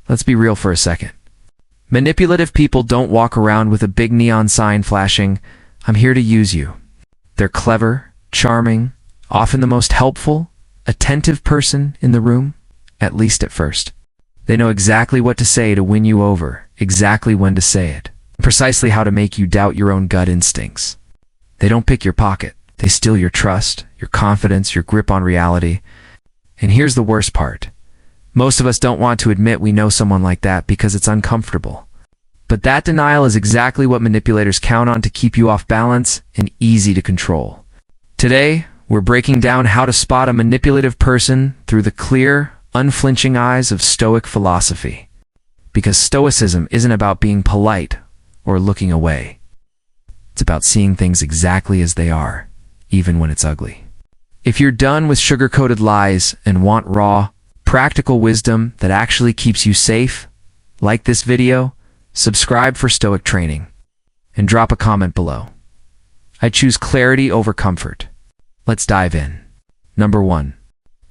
Let's be real for a second. Manipulative people don't walk around with a big neon sign flashing, "I'm here to use you." They're clever, charming, often the most helpful, attentive person in the room, at least at first. They know exactly what to say to win you over, exactly when to say it, precisely how to make you doubt your own gut instincts. They don't pick your pocket. They steal your trust, your confidence, your grip on reality. And here's the worst part. Most of us don't want to admit we know someone like that because it's uncomfortable. But that denial is exactly what manipulators count on to keep you off balance and easy to control. Today, we're breaking down how to spot a manipulative person through the clear, unflinching eyes of Stoic philosophy. Because Stoicism isn't about being polite or looking away. It's about seeing things exactly as they are, even when it's ugly. If you're done with sugar-coated lies and want raw, practical wisdom that actually keeps you safe, like this video, subscribe for Stoic training, and drop a comment below. I choose clarity over comfort. Let's dive in. Number 1.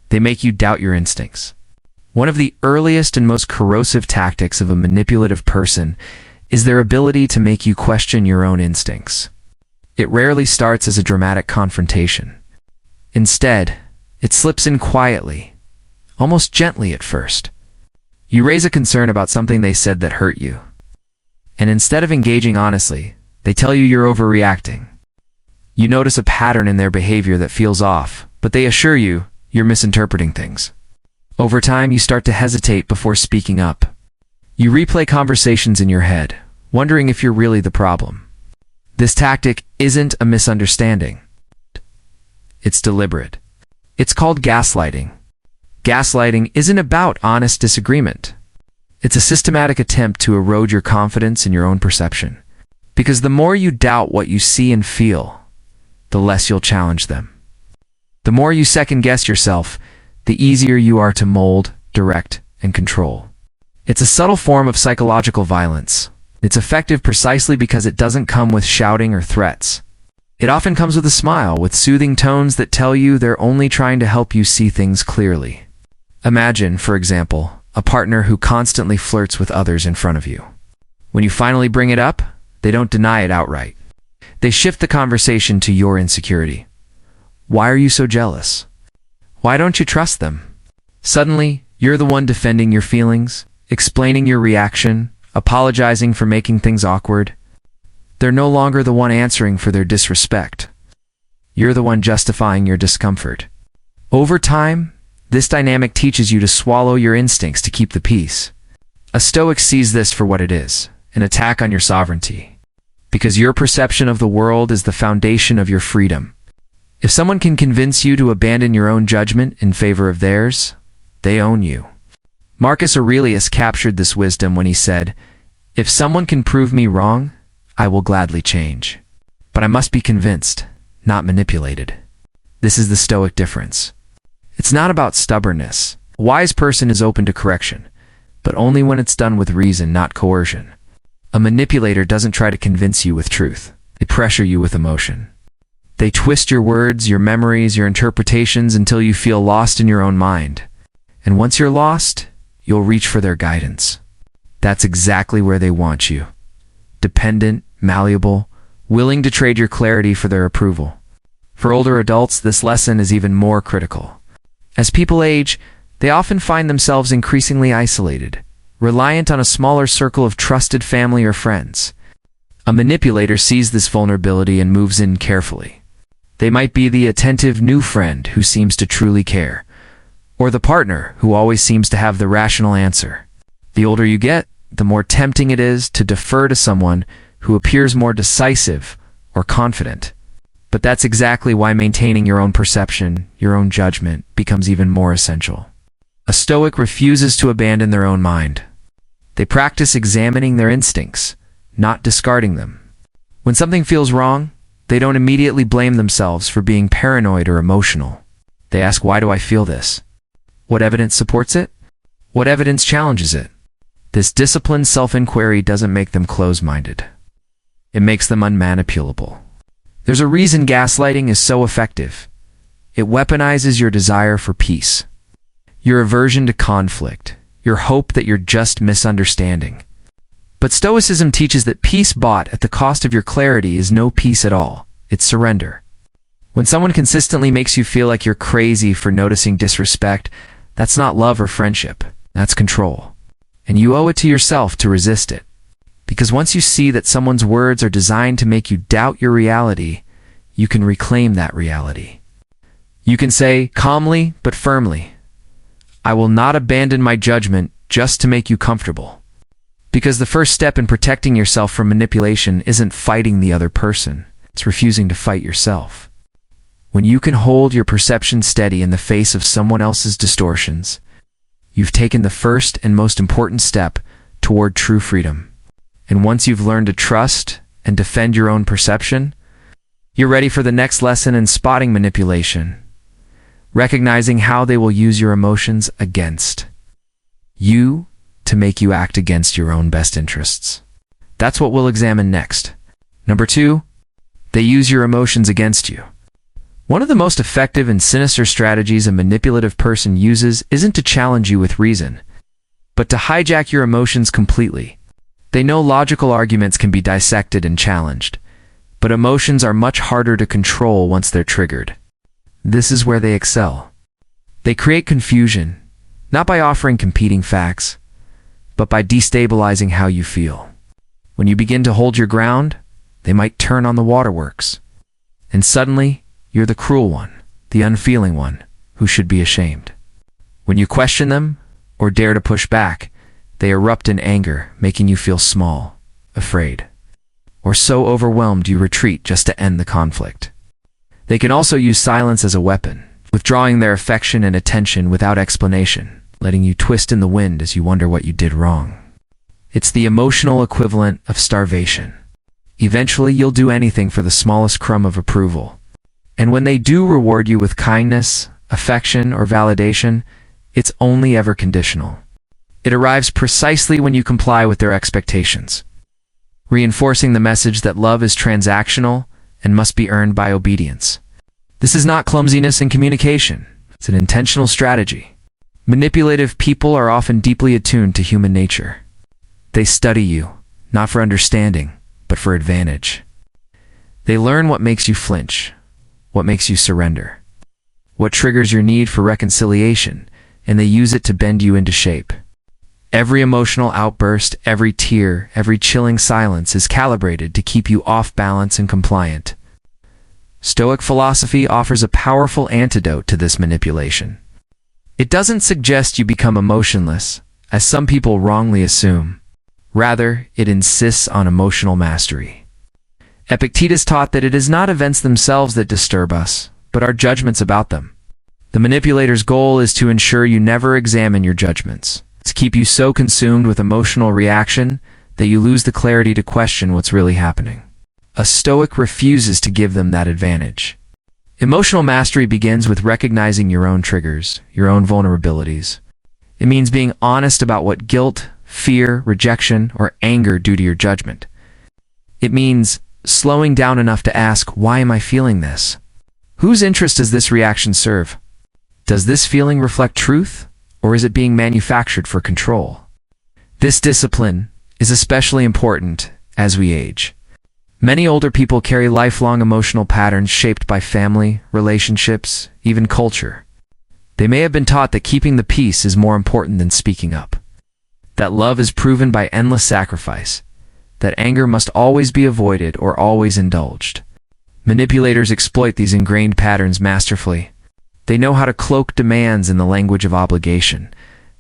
They make you doubt your instincts. One of the earliest and most corrosive tactics of a manipulative person is their ability to make you question your own instincts. It rarely starts as a dramatic confrontation. Instead, it slips in quietly, almost gently at first. You raise a concern about something they said that hurt you. And instead of engaging honestly, they tell you you're overreacting. You notice a pattern in their behavior that feels off, but they assure you you're misinterpreting things. Over time, you start to hesitate before speaking up. You replay conversations in your head, wondering if you're really the problem. This tactic isn't a misunderstanding. It's deliberate. It's called gaslighting. Gaslighting isn't about honest disagreement. It's a systematic attempt to erode your confidence in your own perception. Because the more you doubt what you see and feel, the less you'll challenge them. The more you second-guess yourself, the easier you are to mold, direct, and control. It's a subtle form of psychological violence. It's effective precisely because it doesn't come with shouting or threats. It often comes with a smile, with soothing tones that tell you they're only trying to help you see things clearly. Imagine, for example, a partner who constantly flirts with others in front of you. When you finally bring it up, they don't deny it outright. They shift the conversation to your insecurity. Why are you so jealous? Why don't you trust them? Suddenly, you're the one defending your feelings, explaining your reaction, apologizing for making things awkward. They're no longer the one answering for their disrespect. You're the one justifying your discomfort. Over time, this dynamic teaches you to swallow your instincts to keep the peace. A Stoic sees this for what it is, an attack on your sovereignty. Because your perception of the world is the foundation of your freedom. If someone can convince you to abandon your own judgment in favor of theirs, they own you. Marcus Aurelius captured this wisdom when he said, "If someone can prove me wrong, I will gladly change. But I must be convinced, not manipulated." This is the Stoic difference. It's not about stubbornness. A wise person is open to correction, but only when it's done with reason, not coercion. A manipulator doesn't try to convince you with truth. They pressure you with emotion. They twist your words, your memories, your interpretations until you feel lost in your own mind. And once you're lost, you'll reach for their guidance. That's exactly where they want you. Dependent, malleable, willing to trade your clarity for their approval. For older adults, this lesson is even more critical. As people age, they often find themselves increasingly isolated, reliant on a smaller circle of trusted family or friends. A manipulator sees this vulnerability and moves in carefully. They might be the attentive new friend who seems to truly care, or the partner who always seems to have the rational answer. The older you get, the more tempting it is to defer to someone who appears more decisive or confident. But that's exactly why maintaining your own perception, your own judgment, becomes even more essential. A Stoic refuses to abandon their own mind. They practice examining their instincts, not discarding them. When something feels wrong, they don't immediately blame themselves for being paranoid or emotional. They ask, why do I feel this? What evidence supports it? What evidence challenges it? This disciplined self-inquiry doesn't make them close-minded. It makes them unmanipulable. There's a reason gaslighting is so effective. It weaponizes your desire for peace, your aversion to conflict, your hope that you're just misunderstanding. But Stoicism teaches that peace bought at the cost of your clarity is no peace at all. It's surrender. When someone consistently makes you feel like you're crazy for noticing disrespect, that's not love or friendship. That's control. And you owe it to yourself to resist it. Because once you see that someone's words are designed to make you doubt your reality, you can reclaim that reality. You can say calmly but firmly, "I will not abandon my judgment just to make you comfortable." Because the first step in protecting yourself from manipulation isn't fighting the other person, it's refusing to fight yourself. When you can hold your perception steady in the face of someone else's distortions, you've taken the first and most important step toward true freedom. And once you've learned to trust and defend your own perception, you're ready for the next lesson in spotting manipulation, recognizing how they will use your emotions against you to make you act against your own best interests. That's what we'll examine next. Number 2, they use your emotions against you. One of the most effective and sinister strategies a manipulative person uses isn't to challenge you with reason, but to hijack your emotions completely. They know logical arguments can be dissected and challenged, but emotions are much harder to control once they're triggered. This is where they excel. They create confusion, not by offering competing facts, but by destabilizing how you feel. When you begin to hold your ground, they might turn on the waterworks, and suddenly, you're the cruel one, the unfeeling one, who should be ashamed. When you question them, or dare to push back, they erupt in anger, making you feel small, afraid, or so overwhelmed you retreat just to end the conflict. They can also use silence as a weapon, withdrawing their affection and attention without explanation, letting you twist in the wind as you wonder what you did wrong. It's the emotional equivalent of starvation. Eventually, you'll do anything for the smallest crumb of approval. And when they do reward you with kindness, affection, or validation, it's only ever conditional. It arrives precisely when you comply with their expectations, reinforcing the message that love is transactional and must be earned by obedience. This is not clumsiness in communication. It's an intentional strategy. Manipulative people are often deeply attuned to human nature. They study you, not for understanding, but for advantage. They learn what makes you flinch, what makes you surrender, what triggers your need for reconciliation, and they use it to bend you into shape. Every emotional outburst, every tear, every chilling silence is calibrated to keep you off balance and compliant. Stoic philosophy offers a powerful antidote to this manipulation. It doesn't suggest you become emotionless, as some people wrongly assume. Rather, it insists on emotional mastery. Epictetus taught that it is not events themselves that disturb us, but our judgments about them. The manipulator's goal is to ensure you never examine your judgments, to keep you so consumed with emotional reaction that you lose the clarity to question what's really happening. A Stoic refuses to give them that advantage. Emotional mastery begins with recognizing your own triggers, your own vulnerabilities. It means being honest about what guilt, fear, rejection, or anger do to your judgment. It means slowing down enough to ask, why am I feeling this? Whose interest does this reaction serve? Does this feeling reflect truth, or is it being manufactured for control? This discipline is especially important as we age. Many older people carry lifelong emotional patterns shaped by family, relationships, even culture. They may have been taught that keeping the peace is more important than speaking up, that love is proven by endless sacrifice, that anger must always be avoided or always indulged. Manipulators exploit these ingrained patterns masterfully. They know how to cloak demands in the language of obligation,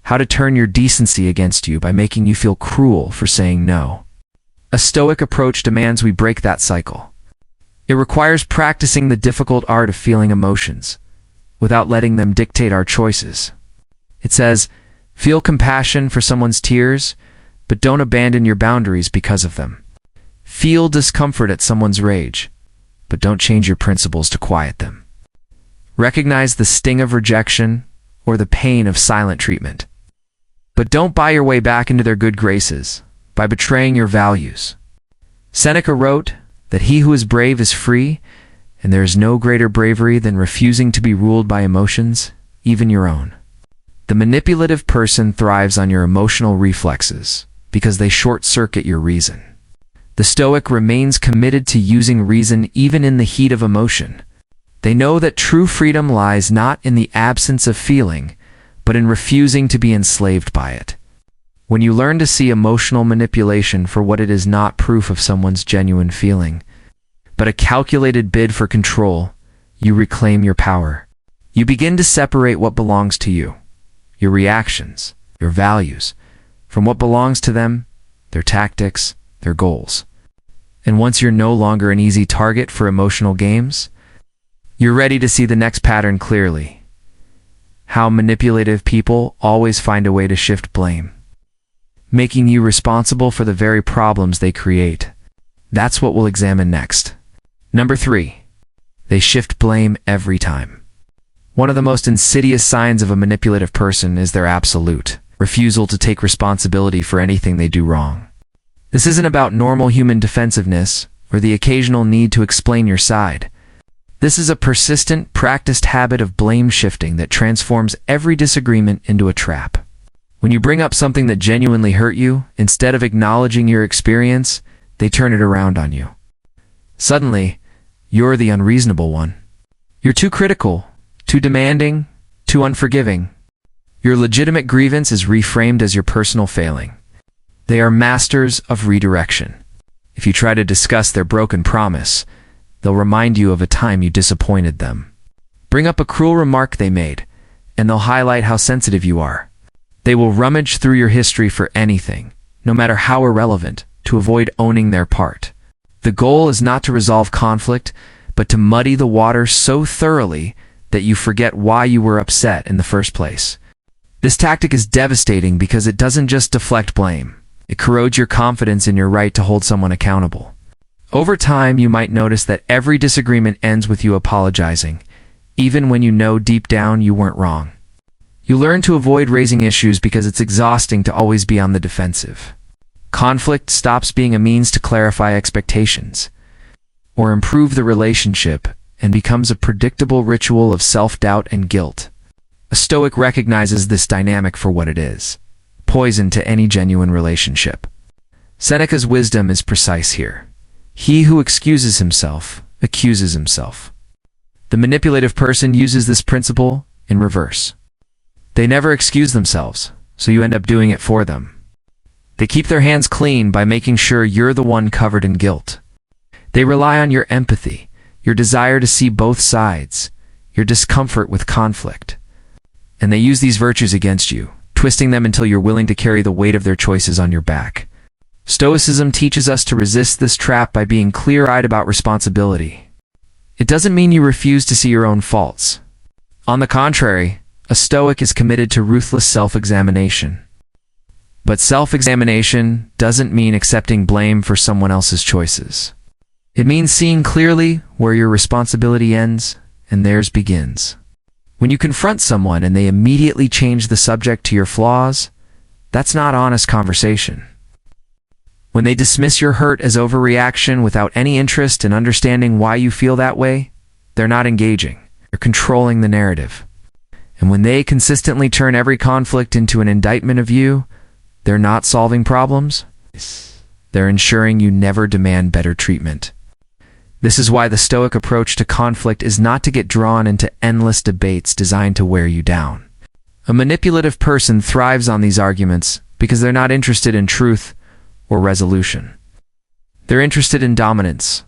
how to turn your decency against you by making you feel cruel for saying no. A Stoic approach demands we break that cycle. It requires practicing the difficult art of feeling emotions, without letting them dictate our choices. It says, feel compassion for someone's tears, but don't abandon your boundaries because of them. Feel discomfort at someone's rage, but don't change your principles to quiet them. Recognize the sting of rejection or the pain of silent treatment, but don't buy your way back into their good graces by betraying your values. Seneca wrote that he who is brave is free, and there is no greater bravery than refusing to be ruled by emotions, even your own. The manipulative person thrives on your emotional reflexes because they short-circuit your reason. The Stoic remains committed to using reason even in the heat of emotion. They know that true freedom lies not in the absence of feeling, but in refusing to be enslaved by it. When you learn to see emotional manipulation for what it is, not proof of someone's genuine feeling, but a calculated bid for control, you reclaim your power. You begin to separate what belongs to you, your reactions, your values, from what belongs to them, their tactics, their goals. And once you're no longer an easy target for emotional games, you're ready to see the next pattern clearly. How manipulative people always find a way to shift blame, making you responsible for the very problems they create. That's what we'll examine next. Number 3. They shift blame every time. One of the most insidious signs of a manipulative person is their absolute refusal to take responsibility for anything they do wrong. This isn't about normal human defensiveness or the occasional need to explain your side. This is a persistent, practiced habit of blame shifting that transforms every disagreement into a trap. When you bring up something that genuinely hurt you, instead of acknowledging your experience, they turn it around on you. Suddenly, you're the unreasonable one. You're too critical, too demanding, too unforgiving. Your legitimate grievance is reframed as your personal failing. They are masters of redirection. If you try to discuss their broken promise, they'll remind you of a time you disappointed them. Bring up a cruel remark they made, and they'll highlight how sensitive you are. They will rummage through your history for anything, no matter how irrelevant, to avoid owning their part. The goal is not to resolve conflict, but to muddy the water so thoroughly that you forget why you were upset in the first place. This tactic is devastating because it doesn't just deflect blame. It corrodes your confidence in your right to hold someone accountable. Over time, you might notice that every disagreement ends with you apologizing, even when you know deep down you weren't wrong. You learn to avoid raising issues because it's exhausting to always be on the defensive. Conflict stops being a means to clarify expectations or improve the relationship and becomes a predictable ritual of self-doubt and guilt. A Stoic recognizes this dynamic for what it is: poison to any genuine relationship. Seneca's wisdom is precise here. He who excuses himself accuses himself. The manipulative person uses this principle in reverse. They never excuse themselves, so you end up doing it for them. They keep their hands clean by making sure you're the one covered in guilt. They rely on your empathy, your desire to see both sides, your discomfort with conflict. And they use these virtues against you, twisting them until you're willing to carry the weight of their choices on your back. Stoicism teaches us to resist this trap by being clear-eyed about responsibility. It doesn't mean you refuse to see your own faults. On the contrary, a Stoic is committed to ruthless self-examination. But self-examination doesn't mean accepting blame for someone else's choices. It means seeing clearly where your responsibility ends and theirs begins. When you confront someone and they immediately change the subject to your flaws, that's not honest conversation. When they dismiss your hurt as overreaction without any interest in understanding why you feel that way, they're not engaging. They're controlling the narrative. And when they consistently turn every conflict into an indictment of you, they're not solving problems. They're ensuring you never demand better treatment. This is why the Stoic approach to conflict is not to get drawn into endless debates designed to wear you down. A manipulative person thrives on these arguments because they're not interested in truth or resolution. They're interested in dominance.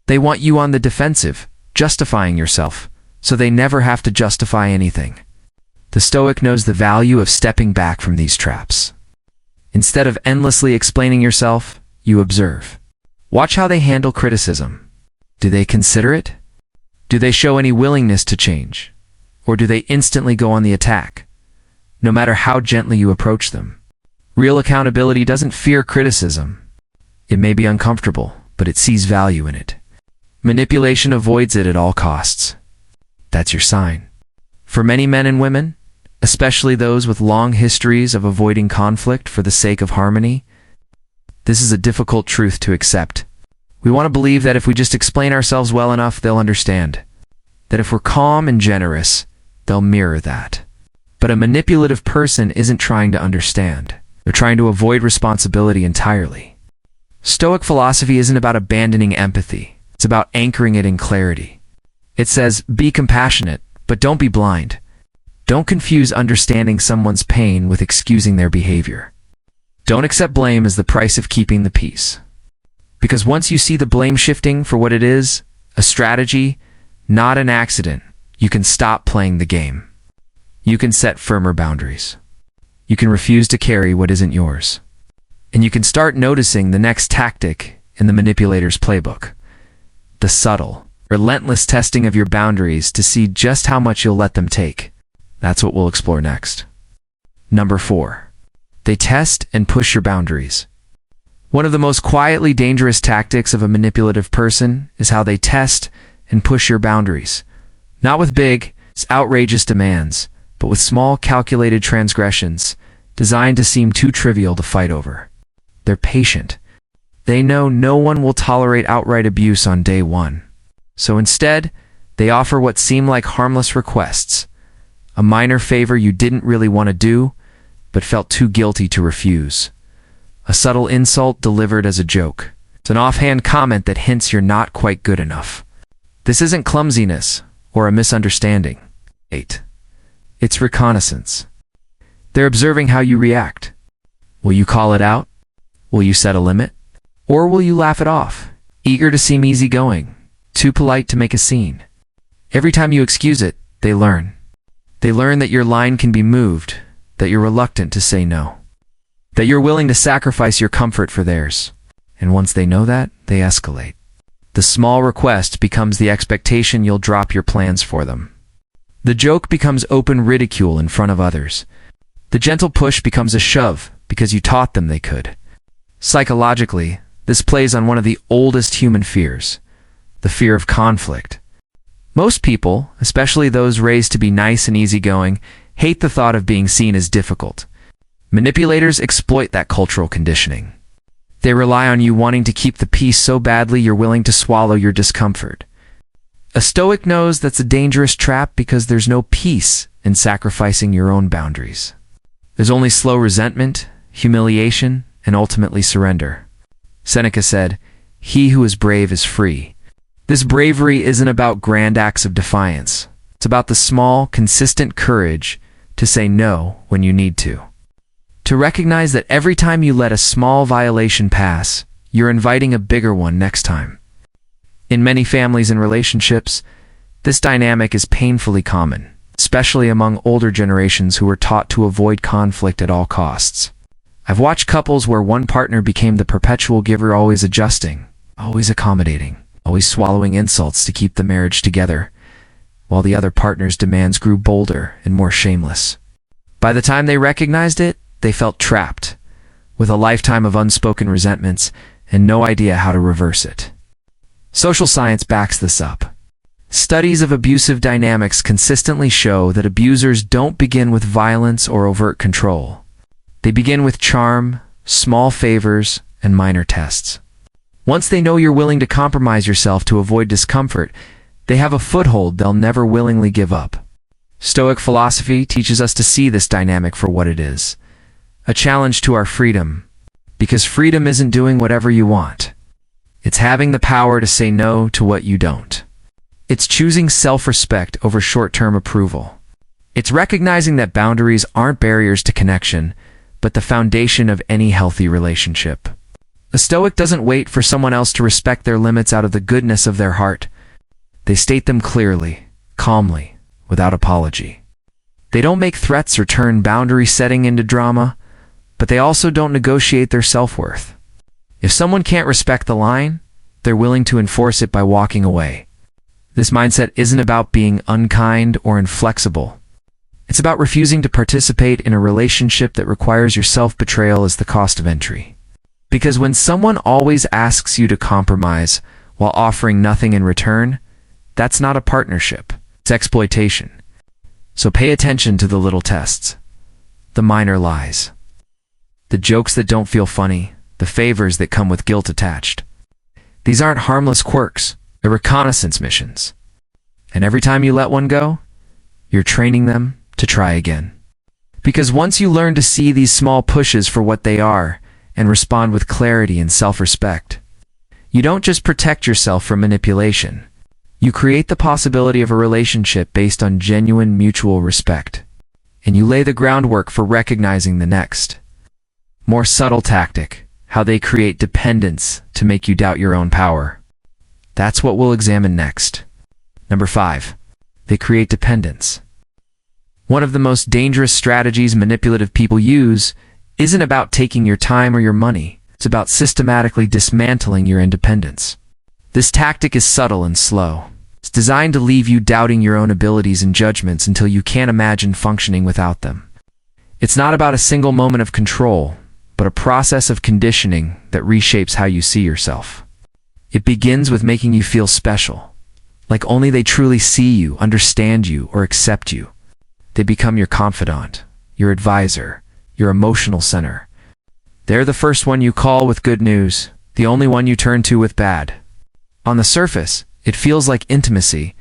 They want you on the defensive, justifying yourself, so they never have to justify anything. The Stoic knows the value of stepping back from these traps. Instead of endlessly explaining yourself, you observe. Watch how they handle criticism. Do they consider it? Do they show any willingness to change? Or do they instantly go on the attack, no matter how gently you approach them? Real accountability doesn't fear criticism. It may be uncomfortable, but it sees value in it. Manipulation avoids it at all costs. That's your sign. For many men and women, especially those with long histories of avoiding conflict for the sake of harmony, this is a difficult truth to accept. We want to believe that if we just explain ourselves well enough, they'll understand. That if we're calm and generous, they'll mirror that. But a manipulative person isn't trying to understand. They're trying to avoid responsibility entirely. Stoic philosophy isn't about abandoning empathy. It's about anchoring it in clarity. It says, be compassionate, but don't be blind. Don't confuse understanding someone's pain with excusing their behavior. Don't accept blame as the price of keeping the peace. Because once you see the blame shifting for what it is, a strategy, not an accident, you can stop playing the game. You can set firmer boundaries. You can refuse to carry what isn't yours. And you can start noticing the next tactic in the manipulator's playbook. The subtle, relentless testing of your boundaries to see just how much you'll let them take. That's what we'll explore next. Number 4. They test and push your boundaries. One of the most quietly dangerous tactics of a manipulative person is how they test and push your boundaries. Not with big, outrageous demands, but with small, calculated transgressions designed to seem too trivial to fight over. They're patient. They know no one will tolerate outright abuse on day one. So instead, they offer what seem like harmless requests. A minor favor you didn't really want to do, but felt too guilty to refuse. A subtle insult delivered as a joke. It's an offhand comment that hints you're not quite good enough. This isn't clumsiness or a misunderstanding. 8. It's reconnaissance. They're observing how you react. Will you call it out? Will you set a limit? Or will you laugh it off, eager to seem easygoing, too polite to make a scene? Every time you excuse it, they learn. They learn that your line can be moved, that you're reluctant to say no, that you're willing to sacrifice your comfort for theirs. And once they know that, they escalate. The small request becomes the expectation you'll drop your plans for them. The joke becomes open ridicule in front of others. The gentle push becomes a shove because you taught them they could. Psychologically, this plays on one of the oldest human fears, the fear of conflict. Most people, especially those raised to be nice and easygoing, hate the thought of being seen as difficult. Manipulators exploit that cultural conditioning. They rely on you wanting to keep the peace so badly you're willing to swallow your discomfort. A Stoic knows that's a dangerous trap because there's no peace in sacrificing your own boundaries. There's only slow resentment, humiliation, and ultimately surrender. Seneca said, "He who is brave is free." This bravery isn't about grand acts of defiance. It's about the small, consistent courage to say no when you need to. To recognize that every time you let a small violation pass, you're inviting a bigger one next time. In many families and relationships, this dynamic is painfully common, especially among older generations who were taught to avoid conflict at all costs. I've watched couples where one partner became the perpetual giver, always adjusting, always accommodating, always swallowing insults to keep the marriage together, while the other partner's demands grew bolder and more shameless. By the time they recognized it, they felt trapped, with a lifetime of unspoken resentments and no idea how to reverse it. Social science backs this up. Studies of abusive dynamics consistently show that abusers don't begin with violence or overt control. They begin with charm, small favors, and minor tests. Once they know you're willing to compromise yourself to avoid discomfort, they have a foothold they'll never willingly give up. Stoic philosophy teaches us to see this dynamic for what it is, a challenge to our freedom, because freedom isn't doing whatever you want. It's having the power to say no to what you don't. It's choosing self-respect over short-term approval. It's recognizing that boundaries aren't barriers to connection, but the foundation of any healthy relationship. A Stoic doesn't wait for someone else to respect their limits out of the goodness of their heart. They state them clearly, calmly, without apology. They don't make threats or turn boundary setting into drama, but they also don't negotiate their self-worth. If someone can't respect the line, they're willing to enforce it by walking away. This mindset isn't about being unkind or inflexible. It's about refusing to participate in a relationship that requires your self-betrayal as the cost of entry. Because when someone always asks you to compromise while offering nothing in return, that's not a partnership. It's exploitation. So pay attention to the little tests, the minor lies, the jokes that don't feel funny, the favors that come with guilt attached. These aren't harmless quirks, they're reconnaissance missions. And every time you let one go, you're training them to try again. Because once you learn to see these small pushes for what they are and respond with clarity and self-respect, you don't just protect yourself from manipulation. You create the possibility of a relationship based on genuine mutual respect. And you lay the groundwork for recognizing the next, more subtle tactic, how they create dependence to make you doubt your own power. That's what we'll examine next. Number 5. They create dependence. One of the most dangerous strategies manipulative people use isn't about taking your time or your money. It's about systematically dismantling your independence. This tactic is subtle and slow. It's designed to leave you doubting your own abilities and judgments until you can't imagine functioning without them. It's not about a single moment of control, but a process of conditioning that reshapes how you see yourself. It begins with making you feel special, like only they truly see you, understand you, or accept you. They become your confidant, your advisor, your emotional center. They're the first one you call with good news, the only one you turn to with bad. On the surface, it feels like intimacy,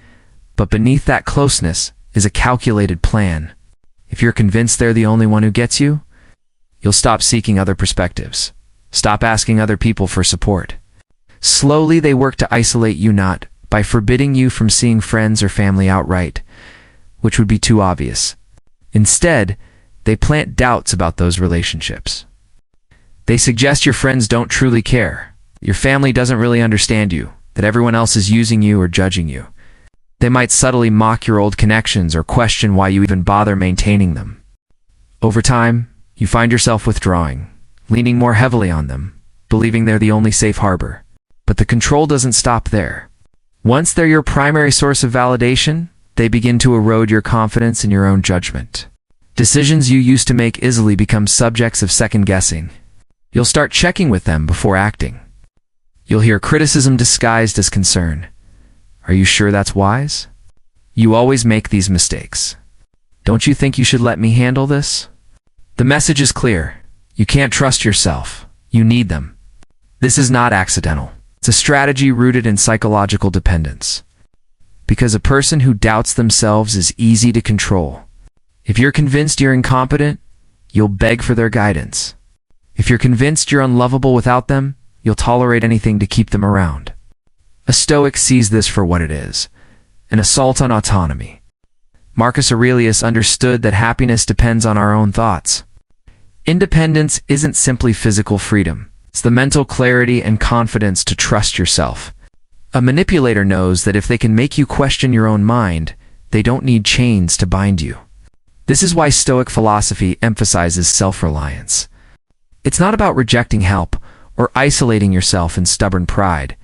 but beneath that closeness is a calculated plan. If you're convinced they're the only one who gets you, you'll stop seeking other perspectives. Stop asking other people for support. Slowly, they work to isolate you, not by forbidding you from seeing friends or family outright, which would be too obvious. Instead, they plant doubts about those relationships. They suggest your friends don't truly care, your family doesn't really understand you, that everyone else is using you or judging you. They might subtly mock your old connections or question why you even bother maintaining them. Over time, you find yourself withdrawing, leaning more heavily on them, believing they're the only safe harbor. But the control doesn't stop there. Once they're your primary source of validation, they begin to erode your confidence in your own judgment. Decisions you used to make easily become subjects of second-guessing. You'll start checking with them before acting. You'll hear criticism disguised as concern. Are you sure that's wise? You always make these mistakes. Don't you think you should let me handle this? The message is clear. You can't trust yourself. You need them. This is not accidental. It's a strategy rooted in psychological dependence. Because a person who doubts themselves is easy to control. If you're convinced you're incompetent, you'll beg for their guidance. If you're convinced you're unlovable without them, you'll tolerate anything to keep them around. A Stoic sees this for what it is, an assault on autonomy. Marcus Aurelius understood that happiness depends on our own thoughts. Independence isn't simply physical freedom. It's the mental clarity and confidence to trust yourself. A manipulator knows that if they can make you question your own mind, they don't need chains to bind you. This is why Stoic philosophy emphasizes self-reliance. It's not about rejecting help or isolating yourself in stubborn pride.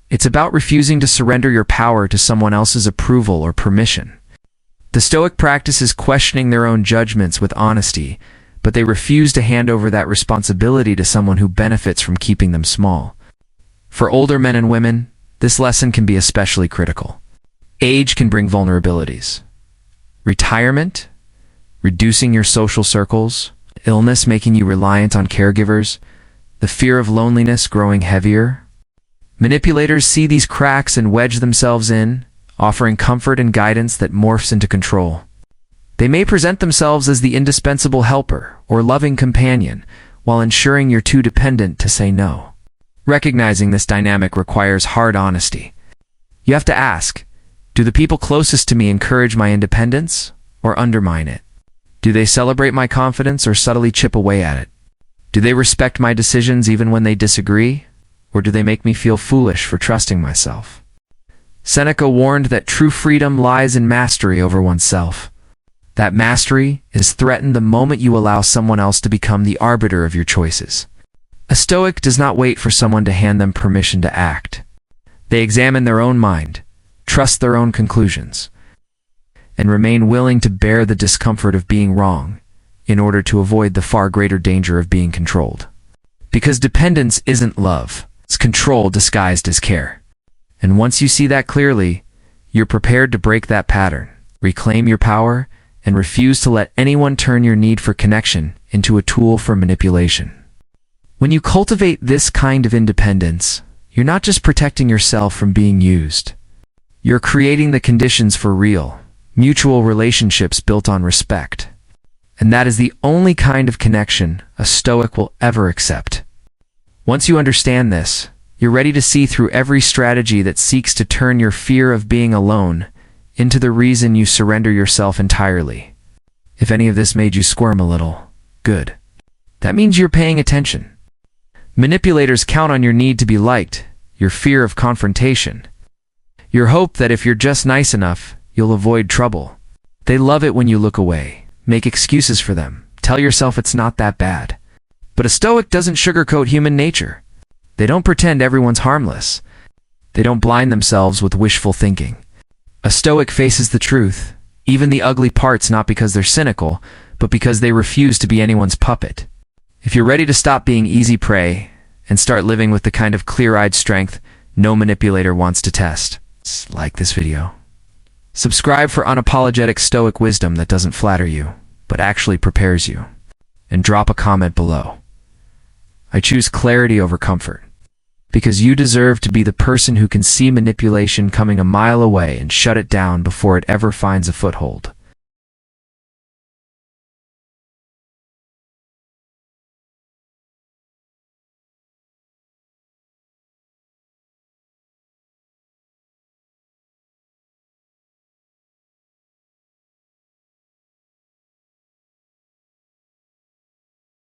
It's about refusing to surrender your power to someone else's approval or permission. The Stoic practices questioning their own judgments with honesty, but they refuse to hand over that responsibility to someone who benefits from keeping them small. For older men and women, this lesson can be especially critical. Age can bring vulnerabilities. Retirement, reducing your social circles, illness making you reliant on caregivers, the fear of loneliness growing heavier. Manipulators see these cracks and wedge themselves in, offering comfort and guidance that morphs into control. They may present themselves as the indispensable helper or loving companion, while ensuring you're too dependent to say no. Recognizing this dynamic requires hard honesty. You have to ask, do the people closest to me encourage my independence or undermine it? Do they celebrate my confidence or subtly chip away at it? Do they respect my decisions even when they disagree? Or do they make me feel foolish for trusting myself? Seneca warned that true freedom lies in mastery over oneself. That mastery is threatened the moment you allow someone else to become the arbiter of your choices. A Stoic does not wait for someone to hand them permission to act. They examine their own mind, trust their own conclusions, and remain willing to bear the discomfort of being wrong in order to avoid the far greater danger of being controlled. Because dependence isn't love, it's control disguised as care. And once you see that clearly, you're prepared to break that pattern, reclaim your power, and refuse to let anyone turn your need for connection into a tool for manipulation. When you cultivate this kind of independence, you're not just protecting yourself from being used. You're creating the conditions for real, mutual relationships built on respect. And that is the only kind of connection a Stoic will ever accept. Once you understand this, you're ready to see through every strategy that seeks to turn your fear of being alone into the reason you surrender yourself entirely. If any of this made you squirm a little, good. That means you're paying attention. Manipulators count on your need to be liked, your fear of confrontation, your hope that if you're just nice enough, you'll avoid trouble. They love it when you look away, make excuses for them, tell yourself it's not that bad. But a Stoic doesn't sugarcoat human nature. They don't pretend everyone's harmless. They don't blind themselves with wishful thinking. A Stoic faces the truth, even the ugly parts, not because they're cynical, but because they refuse to be anyone's puppet. If you're ready to stop being easy prey and start living with the kind of clear-eyed strength no manipulator wants to test, like this video. Subscribe for unapologetic Stoic wisdom that doesn't flatter you, but actually prepares you. And drop a comment below. I choose clarity over comfort, because you deserve to be the person who can see manipulation coming a mile away and shut it down before it ever finds a foothold.